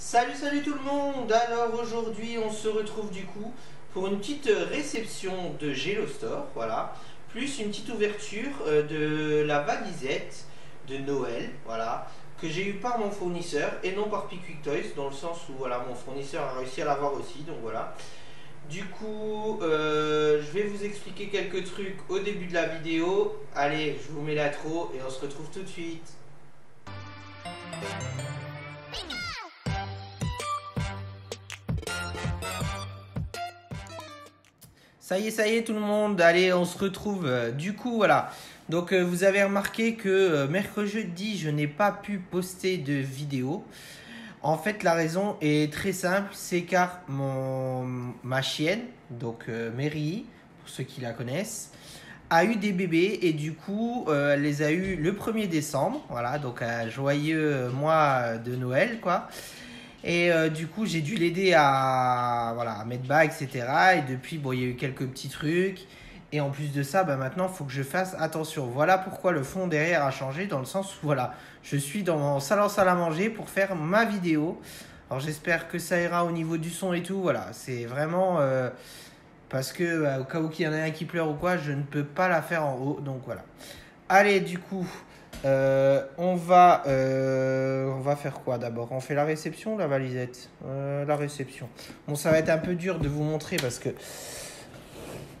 Salut tout le monde. Alors aujourd'hui on se retrouve du coup pour une petite réception de Gelo Store, voilà, plus une petite ouverture de la valisette de Noël, voilà, que j'ai eu par mon fournisseur et non par Pickwick Toys, dans le sens où voilà, mon fournisseur a réussi à l'avoir aussi, donc voilà. Du coup, je vais vous expliquer quelques trucs au début de la vidéo. Allez, je vous mets l'intro et on se retrouve tout de suite. Ça y est tout le monde, allez on se retrouve. Du coup voilà, donc vous avez remarqué que mercredi je n'ai pas pu poster de vidéo. En fait la raison est très simple, c'est car ma chienne, donc Mary, pour ceux qui la connaissent, a eu des bébés et du coup elle les a eu le 1er décembre, voilà, donc un joyeux mois de Noël quoi. Et du coup, j'ai dû l'aider à mettre bas, etc. Et depuis, bon, il y a eu quelques petits trucs. Et en plus de ça, maintenant, il faut que je fasse attention. Voilà pourquoi le fond derrière a changé, dans le sens où, voilà, je suis dans mon salon salle à manger pour faire ma vidéo. Alors, j'espère que ça ira au niveau du son et tout. Voilà, c'est vraiment... parce que, au cas où il y en a un qui pleure ou quoi, je ne peux pas la faire en haut. Donc, voilà. Allez, du coup... on va faire quoi d'abord? On fait la réception ou la valisette? La réception. Bon, ça va être un peu dur de vous montrer parce que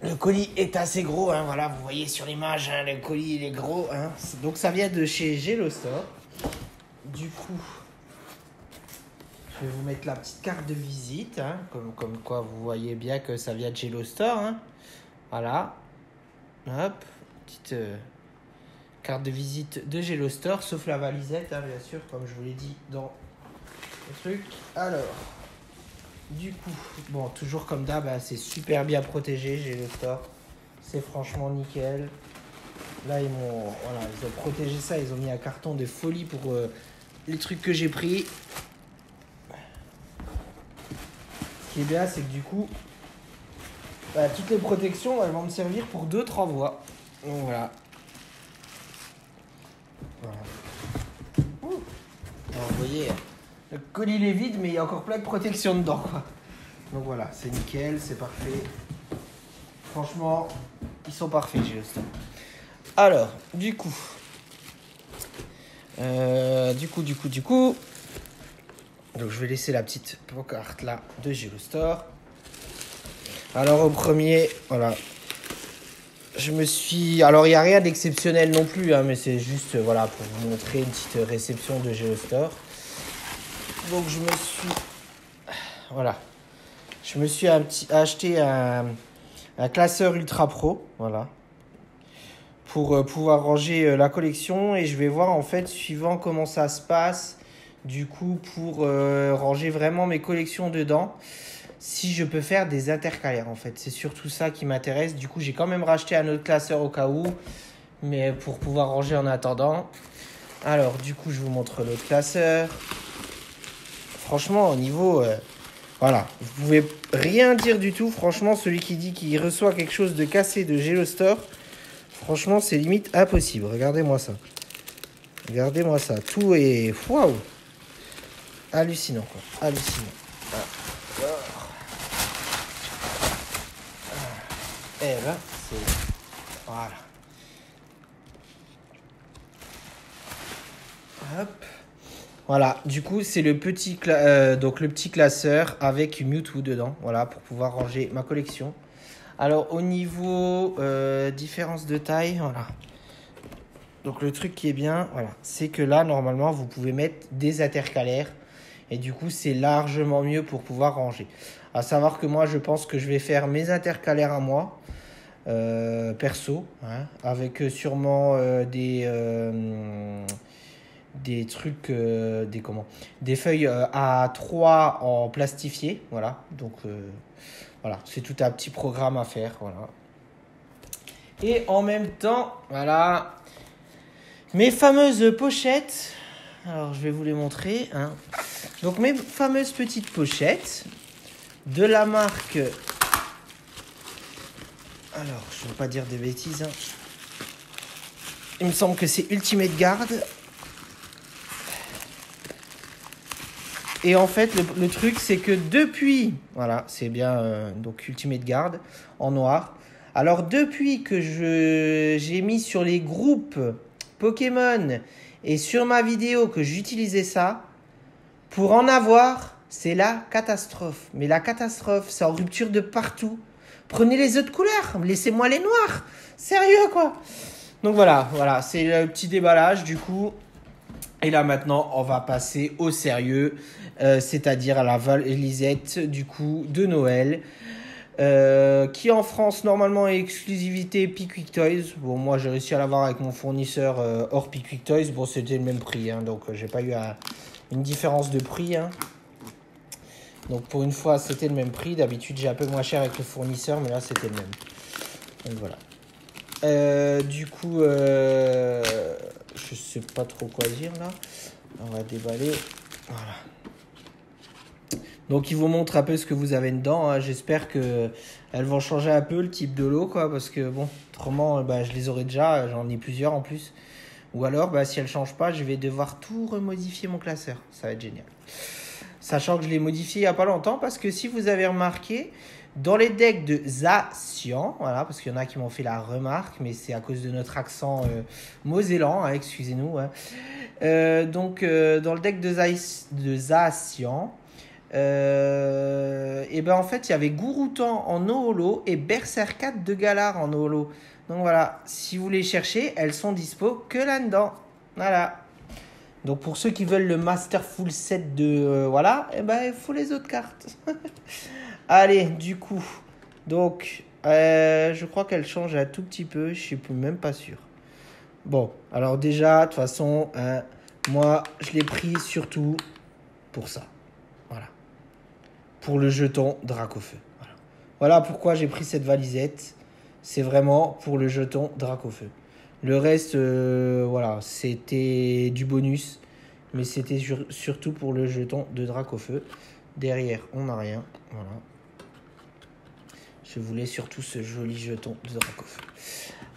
le colis est assez gros. Hein, voilà, vous voyez sur l'image, hein, le colis il est gros. Hein. Donc ça vient de chez Gelo Store. Du coup, je vais vous mettre la petite carte de visite. Hein, comme quoi vous voyez bien que ça vient de Gelo Store. Hein. Voilà. Hop. Petite... carte de visite de Gelo Store, sauf la valisette, hein, bien sûr, comme je vous l'ai dit dans le truc. Alors, du coup, bon, toujours comme d'hab, c'est super bien protégé, Gelo Store. C'est franchement nickel. Là, ils ont protégé ça, ils ont mis un carton de folie pour les trucs que j'ai pris. Ce qui est bien, c'est que du coup, toutes les protections, elles vont me servir pour d'autres envois. Donc voilà. Alors, vous voyez, le colis il est vide, mais il y a encore plein de protection dedans, quoi. Donc voilà, c'est nickel, c'est parfait. Franchement, ils sont parfaits, Gelo Store. Alors, du coup, donc je vais laisser la petite pancarte là de Gelo Store. Alors au premier, voilà. Alors, il n'y a rien d'exceptionnel non plus, hein, mais c'est juste voilà, pour vous montrer une petite réception de Gelo Store. Donc, je me suis acheté un classeur Ultra Pro, voilà, pour pouvoir ranger la collection. Et je vais voir, en fait, suivant comment ça se passe, du coup, pour ranger vraiment mes collections dedans. Si je peux faire des intercalaires, en fait. C'est surtout ça qui m'intéresse. Du coup, j'ai quand même racheté un autre classeur au cas où. Mais pour pouvoir ranger en attendant. Alors, du coup, je vous montre l'autre classeur. Franchement, au niveau... voilà. Vous pouvez rien dire du tout. Franchement, celui qui dit qu'il reçoit quelque chose de cassé de Gelo Store, franchement, c'est limite impossible. Regardez-moi ça. Regardez-moi ça. Tout est... Waouh! Hallucinant, quoi. Hallucinant. Et là, c'est... Voilà. Hop. Voilà, du coup, c'est le petit classeur avec Mewtwo dedans. Voilà, pour pouvoir ranger ma collection. Alors, au niveau différence de taille, voilà. Donc, le truc qui est bien, voilà, c'est que là, normalement, vous pouvez mettre des intercalaires. Et du coup, c'est largement mieux pour pouvoir ranger. À savoir que moi, je pense que je vais faire mes intercalaires à moi. Perso, hein, avec sûrement des trucs, des feuilles A3 en plastifié, voilà. Donc voilà, c'est tout un petit programme à faire, voilà. Et en même temps, voilà, mes fameuses pochettes. Alors je vais vous les montrer, hein. Donc mes fameuses petites pochettes de la marque. Alors, je ne veux pas dire des bêtises. Hein. Il me semble que c'est Ultimate Guard. Et en fait, le truc, c'est que depuis, voilà, c'est bien donc Ultimate Guard en noir. Alors, depuis que j'ai mis sur les groupes Pokémon et sur ma vidéo que j'utilisais ça, pour en avoir, c'est la catastrophe. Mais la catastrophe, c'est en rupture de partout. Prenez les autres couleurs, laissez-moi les noirs. Sérieux, quoi. Donc voilà, c'est le petit déballage du coup. Et là maintenant, on va passer au sérieux, c'est-à-dire à la valisette du coup de Noël, qui en France normalement est exclusivité Pickwick Toys. Bon, moi j'ai réussi à l'avoir avec mon fournisseur hors Pickwick Toys. Bon, c'était le même prix, hein, donc j'ai pas eu une différence de prix. Hein. Donc pour une fois, c'était le même prix. D'habitude, j'ai un peu moins cher avec le fournisseur, mais là c'était le même. Donc voilà. Du coup, je sais pas trop quoi dire là. On va déballer. Voilà. Donc, il vous montre un peu ce que vous avez dedans. Hein. J'espère que elles vont changer un peu le type de lot, quoi, parce que bon, autrement, je les aurai déjà. J'en ai plusieurs en plus. Ou alors, si elles changent pas, je vais devoir tout remodifier mon classeur. Ça va être génial. Sachant que je l'ai modifié il y a pas longtemps, parce que si vous avez remarqué, dans les decks de Zacian, voilà, parce qu'il y en a qui m'ont fait la remarque, mais c'est à cause de notre accent mosellan, hein, excusez-nous. Hein. Donc, dans le deck de Zacian, et en fait, il y avait Gouroutan en holo et Berserkat de Galar en holo. Donc voilà, si vous les cherchez, elles sont dispo que là-dedans. Voilà. Donc pour ceux qui veulent le Masterful Set de... voilà, il faut les autres cartes. Allez, du coup. Donc, je crois qu'elle change un tout petit peu. Je suis même pas sûr. Bon, alors déjà, de toute façon, moi, je l'ai pris surtout pour ça. Voilà. Pour le jeton Dracofeu. Voilà pourquoi j'ai pris cette valisette. C'est vraiment pour le jeton Dracofeu. Le reste, voilà, c'était du bonus. Mais c'était surtout pour le jeton de Dracofeu. Derrière, on n'a rien. Voilà. Je voulais surtout ce joli jeton de Dracofeu.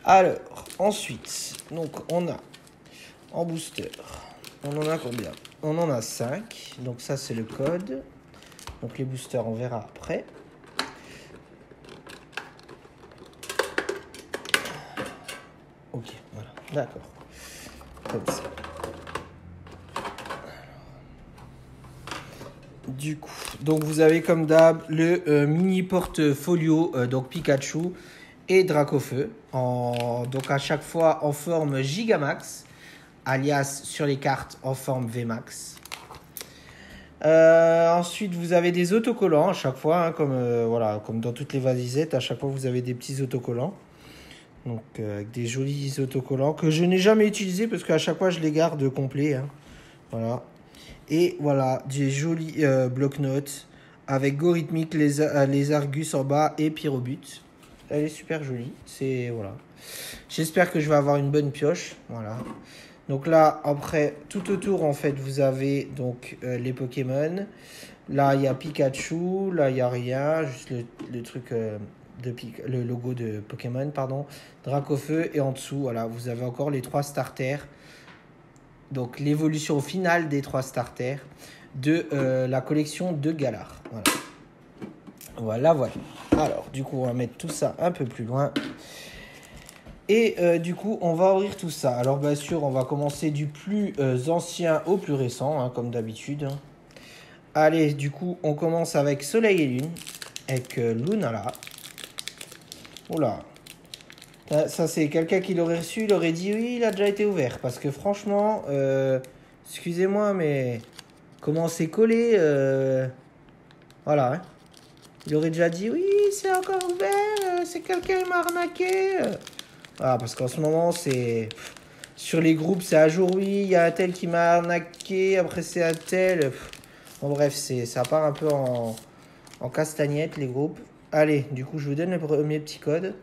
Alors, ensuite, donc on a en booster, on en a combien? On en a 5. Donc ça, c'est le code. Donc les boosters, on verra après. Ok, voilà, d'accord. Comme ça. Du coup, donc vous avez comme d'hab le mini portfolio, donc Pikachu et Dracofeu, donc à chaque fois en forme Gigamax, alias sur les cartes en forme VMAX. Ensuite, vous avez des autocollants à chaque fois, hein, comme dans toutes les valisettes, à chaque fois vous avez des petits autocollants. Donc avec des jolis autocollants que je n'ai jamais utilisés parce qu'à chaque fois je les garde complets. Hein. Voilà. Et voilà, des jolis bloc-notes avec Gorithmic, les Argus en bas et Pyrobut. Elle est super jolie. Voilà. J'espère que je vais avoir une bonne pioche. Voilà. Donc là, après, tout autour, en fait, vous avez donc les Pokémon. Là, il y a Pikachu. Là, il n'y a rien. Juste le truc, le logo de Pokémon, pardon. Dracofeu. Et en dessous, voilà, vous avez encore les 3 starters. Donc, l'évolution finale des 3 starters de la collection de Galar. Voilà. Voilà. Alors, du coup, on va mettre tout ça un peu plus loin. Et du coup, on va ouvrir tout ça. Alors, bien sûr, on va commencer du plus ancien au plus récent, hein, comme d'habitude. Allez, du coup, on commence avec Soleil et Lune, avec Lunala. Oula. Ça, c'est quelqu'un qui l'aurait reçu, il aurait dit oui, il a déjà été ouvert. Parce que franchement, excusez-moi, mais comment c'est collé voilà. Hein. Il aurait déjà dit oui, c'est encore ouvert, c'est quelqu'un qui m'a arnaqué. Voilà, parce qu'en ce moment, c'est sur les groupes, c'est à jour, oui, il y a un tel qui m'a arnaqué, après c'est un tel. Bon, bref, ça part un peu en castagnette, les groupes. Allez, du coup, je vous donne le premier petit code.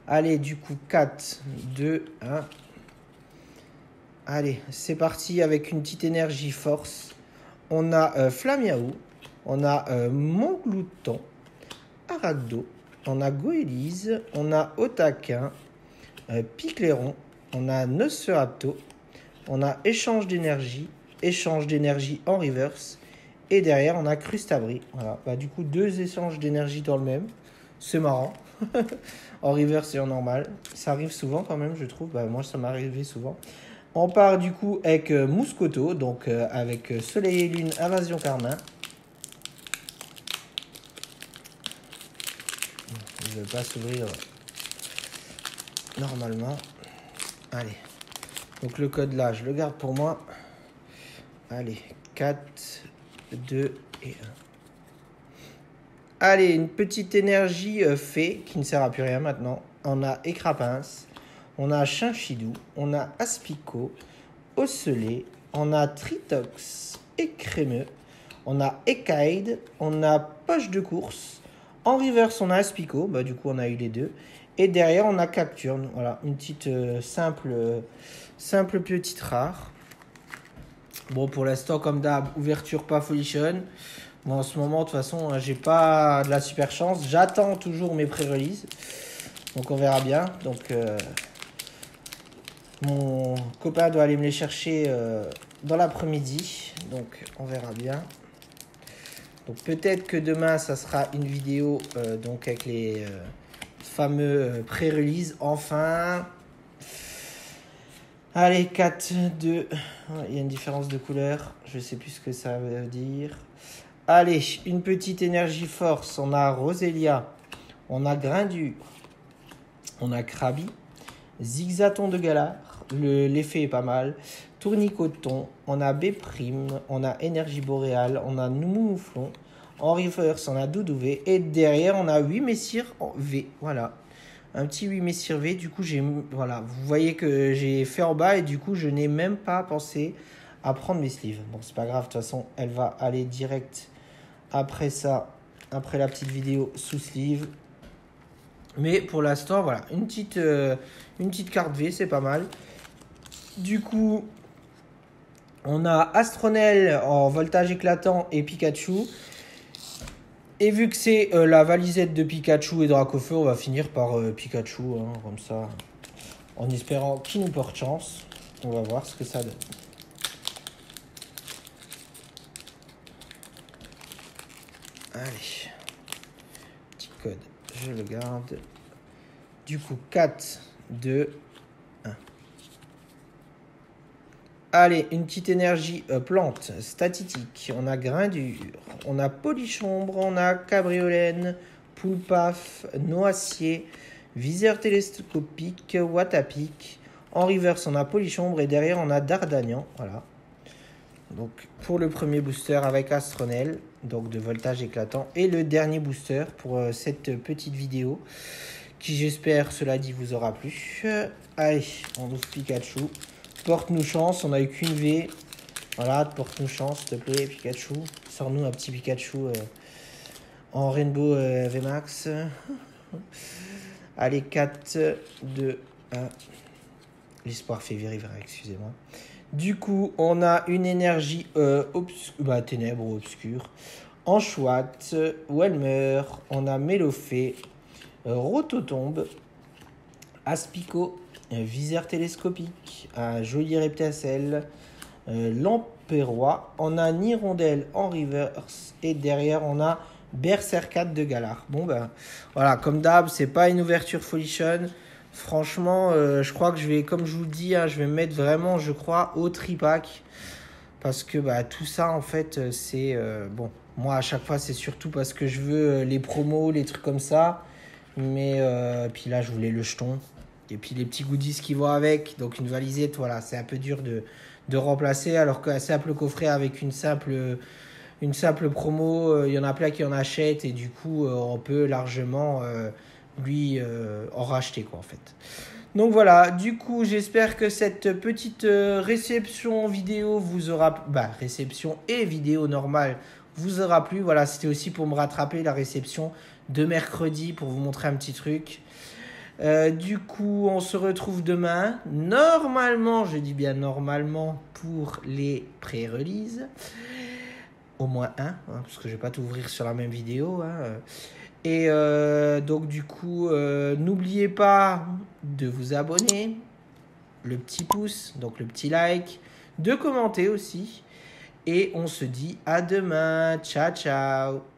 Allez, du coup, 4, 2, 1. Allez, c'est parti avec une petite énergie force. On a Flamiaou, on a Montglouton, Aragdo, on a Goélise, on a Otaquin, Picléron, on a Nosferatu, on a Échange d'énergie, échange d'énergie en reverse. Et derrière, on a Crustabri. Voilà, bah, du coup, 2 échanges d'énergie dans le même. C'est marrant. En reverse et en normal. Ça arrive souvent quand même, je trouve. Bah, moi, ça m'est arrivé souvent. On part du coup avec Mouscoto, donc avec Soleil et Lune, Invasion Carmin. Il ne veut pas s'ouvrir normalement. Allez. Donc le code là, je le garde pour moi. Allez, 4, 2 et 1. Allez, une petite énergie fée qui ne sert à plus rien maintenant. On a Écrapince, on a Chinchidou, on a Aspico, Ocellé, on a Tritox, Écrémeux, on a Ekaid, on a Poche de course. En reverse, on a Aspico, bah, du coup on a eu les deux. Et derrière, on a Cacturne. Voilà, une petite simple petite rare. Bon, pour l'instant, comme d'hab, ouverture pas folichonne. Bon, en ce moment, de toute façon, j'ai pas de la super chance. J'attends toujours mes pré-releases. Donc, on verra bien. Donc, mon copain doit aller me les chercher dans l'après-midi. Donc, on verra bien. Donc, peut-être que demain, ça sera une vidéo donc avec les fameux pré-release. Enfin. Allez, 4, 2. Il y a une différence de couleur. Je sais plus ce que ça veut dire. Allez, une petite énergie force. On a Roselia. On a Grindur. On a Krabi. Zigzaton de Galar. L'effet est pas mal. Tournicoton. On a B'. On a Énergie Boréale. On a Noumouflon. En reverse, on a Doudouvé. Et derrière, on a 8 messieurs en V. Voilà. Un petit 8 messieurs V. Du coup, voilà. Vous voyez que j'ai fait en bas. Et du coup, je n'ai même pas pensé à prendre mes sleeves. Bon, c'est pas grave. De toute façon, elle va aller direct après ça. Après la petite vidéo sous sleeve. Mais pour l'instant, voilà. Une petite carte V. C'est pas mal. Du coup, on a Astronel en voltage éclatant et Pikachu. Et vu que c'est la valisette de Pikachu et Dracofeu, on va finir par Pikachu, hein, comme ça, en espérant qu'il nous porte chance. On va voir ce que ça donne. Allez, petit code, je le garde. Du coup, 4, 2, 1. Allez, une petite énergie plante, statique. On a Grindur, on a Polichombre, on a Cabriolène, Poulpaf, Noacier, Viseur télescopique, Watapic. En reverse, on a Polichombre et derrière, on a Dardagnan. Voilà. Donc, pour le premier booster avec Astronel, donc de voltage éclatant. Et le dernier booster pour cette petite vidéo qui, j'espère, cela dit, vous aura plu. Allez, on ouvre Pikachu. Porte-nous chance, on n'a eu qu'une V. Voilà, porte-nous chance, s'il te plaît, Pikachu. Sors-nous un petit Pikachu en Rainbow VMAX. Allez, 4, 2, 1. L'espoir fait vivre, excusez-moi. Du coup, on a une énergie ténèbres ou obscure. Enchouette, Welmer, on a Mélofée, Rototombe, Aspico, Viseur télescopique, un joli Reptacel, Lampérois. On a Nirondelle en reverse et derrière on a Berserkat de Galar. Bon ben voilà, comme d'hab, c'est pas une ouverture folichonne. Franchement, je crois que je vais, comme je vous le dis, hein, je vais me mettre vraiment, je crois, au tripack. Parce que bah, tout ça, en fait, c'est... bon, moi, à chaque fois, c'est surtout parce que je veux les promos, les trucs comme ça. Mais puis là, je voulais le jeton. Et puis les petits goodies qui vont avec. Donc une valisette, voilà, c'est un peu dur de remplacer. Alors qu'un simple coffret avec une simple promo, il y en a plein qui en achètent. Et du coup, on peut largement lui en racheter, quoi, en fait. Donc voilà, du coup, j'espère que cette petite réception vidéo vous aura... réception et vidéo normale vous aura plu. Voilà, c'était aussi pour me rattraper la réception de mercredi pour vous montrer un petit truc. Du coup, on se retrouve demain. Normalement, je dis bien normalement, pour les pré-releases. Au moins un, hein, parce que je ne vais pas tout ouvrir sur la même vidéo. Hein. Et donc, du coup, n'oubliez pas de vous abonner, le petit pouce, donc le petit like, de commenter aussi. Et on se dit à demain. Ciao, ciao.